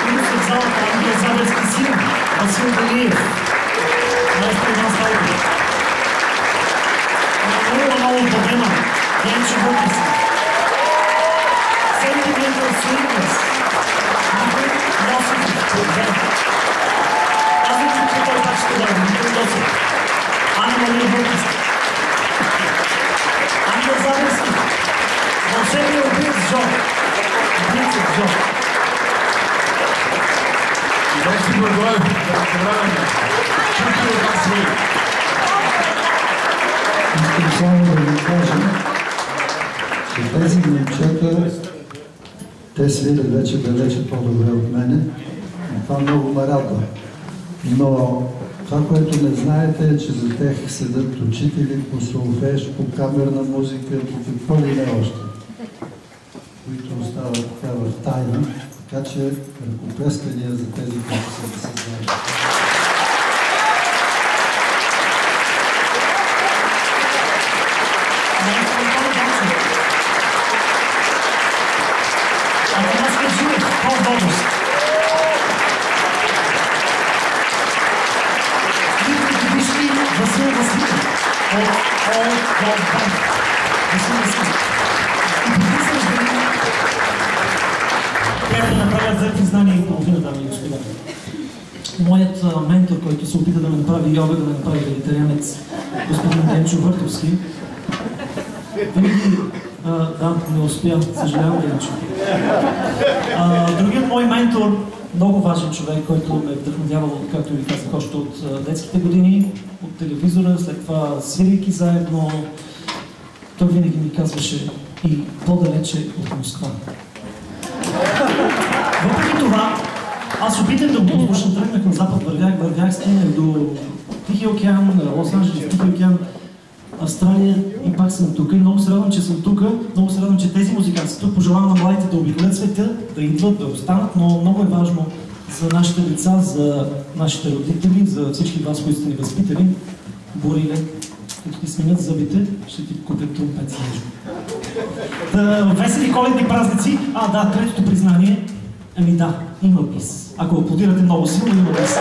които са в залата, Ангел Забелски син, Васил Далиев, майстор Иван Славков. Много богема, Денчо Бутиса. Sentimental Sweetness, Йосиф Чуден. Аз не чух какво е ще да Димитър Йосиф, Ана Мария Бутиса, Ангел Забелски, вълшебният убиец Джо, убийцът Джо. Merci beaucoup. Искам само да ви кажа, че тези момчета, те свирят вече далече по-добре от мене. Това много ме радва. Но това, което не знаете, е, че за тях седат учители по солфеж, по камерна музика, по какво ли не още, които остават така в тайна. Така че ръкопляскания за тези, които са да се знаят. Трябва да направя две признания и половина, дами и господа. Моят ментор, който се опита да ме направи йога, да ме направи вегетарианец, господин Денчо Въртовски, винаги, да, не успя, съжалявам, Денчо. Другият мой ментор, много важен човек, който ме вдъхновявал, както ви казах, още от детските години, от телевизора, след това свирайки заедно, той винаги ми казваше и по-далече от Москва. Въпреки това, аз опитах да го послушам, тръгнах на запад, вървях, стигнах до Тихия океан, Лос-Анджелес, Тихия океан, Австралия и пак съм тук. И много се радвам, че съм тук, много се радвам, че тези музиканти са тук. Пожелавам на младите да обиколят света, да идват, да останат, но много е важно за нашите деца, за нашите родители, за всички вас, които сте ни възпитали. Бориле, като ти сменят зъбите, ще ти купят тромпет с нещо. Весели коледни празници. Да, третото признание. Ами да, има бис. Ако аплодирате много силно, има бис.